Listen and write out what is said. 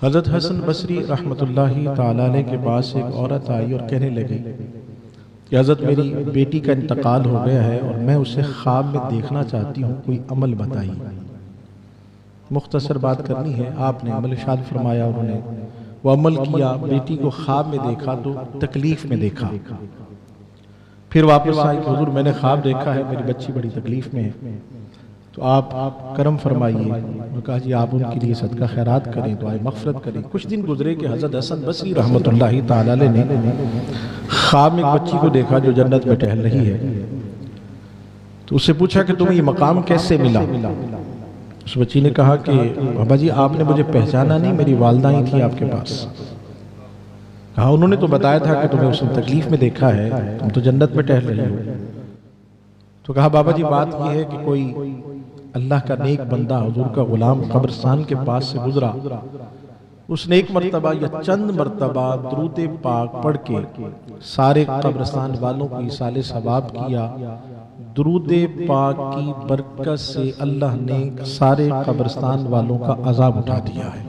حضرت حسن بصری رحمۃ اللہ تعالیٰ علیہ کے پاس ایک عورت آئی اور کہنے لگی کہ حضرت میری بیٹی کا انتقال ہو گیا ہے اور میں اسے خواب میں دیکھنا چاہتی ہوں، کوئی عمل بتائیے۔ مختصر بات کرنی ہے، آپ نے عمل ارشاد فرمایا، انہوں نے وہ عمل کیا، بیٹی کو خواب میں دیکھا تو تکلیف میں دیکھا۔ پھر واپس آئی کہ حضور میں نے خواب دیکھا ہے، میری بچی بڑی تکلیف میں ہے، تو آپ کرم فرمائیے۔ انہوں نے کہا جی آپ ان کے لیے صدقہ خیرات کریں، دعائے مغفرت کریں۔ کچھ دن گزرے کہ حضرت حسن بصری رحمۃ اللہ تعالیٰ علیہ نے خواب میں ایک بچی کو دیکھا جو جنت میں ٹہل رہی ہے، تو اس سے پوچھا کہ تمہیں یہ مقام کیسے ملا؟ اس بچی نے کہا کہ بابا جی آپ نے مجھے پہچانا نہیں، میری والدہ ہی تھی آپ کے پاس۔ کہا انہوں نے تو بتایا تھا کہ تمہیں اس نے تکلیف میں دیکھا ہے، تم تو جنت میں ٹہل رہی ہو۔ تو کہا بابا جی بات یہ ہے کہ کوئی اللہ کا نیک بندہ حضور کا غلام قبرستان کے پاس سے گزرا، اس نے ایک مرتبہ یا چند مرتبہ درود پاک پڑھ کے سارے قبرستان والوں کو ایصال ثواب کیا۔ درود پاک کی برکت سے اللہ نے سارے قبرستان والوں کا عذاب اٹھا دیا ہے۔